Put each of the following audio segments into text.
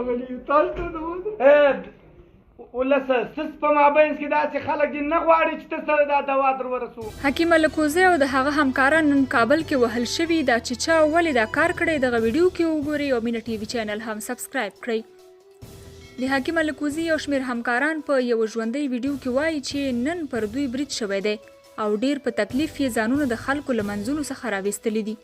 راغلي تاسو ته د ولسه ستاسو په مابینځ کې داسې خلک دي نه غواړي چې ته سره دا دوا در ورسو. حکیم الکوزی او د هغه همکاران نن کابل کې وهل شوي دا چې چا ولې دا کار کړی دغه ویډیو کې وګورئ او مینه ټي وي چینل هم سبسکرایب کړئ. د حکیم الکوزی یو شمېر همکاران په یو ژوندۍ ویډیو کې وایي چې نن پر دوی برید شوی دی او ډیر په تکلیف یې ځانونه د خلکو له منځونو څخه راویستلي دي.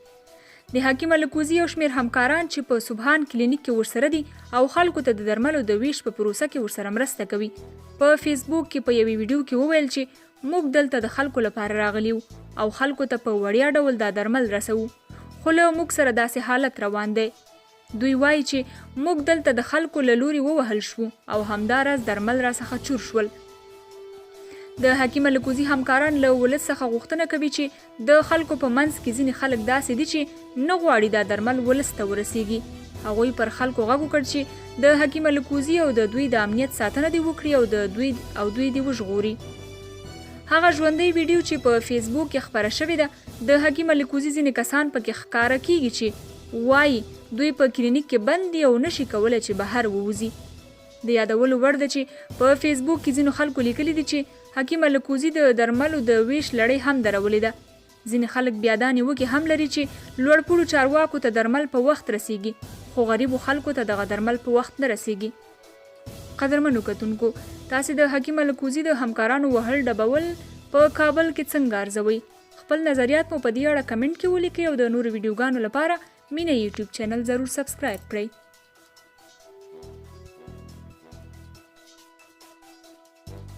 د حکیم الکوزی یو شمېر همکاران چې په سبحان کلینیک کې ورسره دي او خلکو ته د درملو د ویش په پروسه کې ورسره مرسته کوي په فیسبوک کې په یوې ویډیو کې وویل چې موږ دلته د خلکو لپاره راغلي او خلکو ته په وړیا ډول دا درمل رسوو خو له موږ سره داسې حالت روان دی. دوی وایي چې موږ دلته د خلکو له لوري ووهل شو او همداراز درمل راڅخه چور شول. د حکیم الکوزی همکاران له ولس څخه غوښتنه کوي چې د خلکو په منځ کې ځینې خلک داسې دي چې نه غواړي دا درمل ولس ته ورسیږي. هغوی پر خلکو غږ وکړ چې د حکیم الکوزی او د دوی د امنیت ساتنه دې وکړي او دوی دې وژغوري. هغه ژوندۍ ویډیو چې په فیسبوک کې خپره شوې ده د حکیم الکوزی ځینې کسان پکې ښکاره کیږي چې وایي دوی په کلینیک کې بند دي او نشي کولی چې بهر ووځي. د یادولو وړ ده چې په فیسبوک کې ځینو خلکو لیکلي دي چې حکیم الکوزی د درملو د ویش لړۍ هم درولې ده. ځینې خلک بیا دا نیوکې هم لري چې لوړپوړو چارواکو ته درمل په وخت رسیږي خو غریبو خلکو ته دغه درمل په وخت نه رسیږي. قدرمنو کتونکو، تاسې د حکیم الکوزی د همکارانو وهل ډبول په کابل کې څنګه ارزوئ؟ خپل نظریات مو په دې اړه کمنټ کې ولیکئ او د نورو ویډیوګانو لپاره مینه یوټیوب چینل ضرور سبسکرایب کړئ.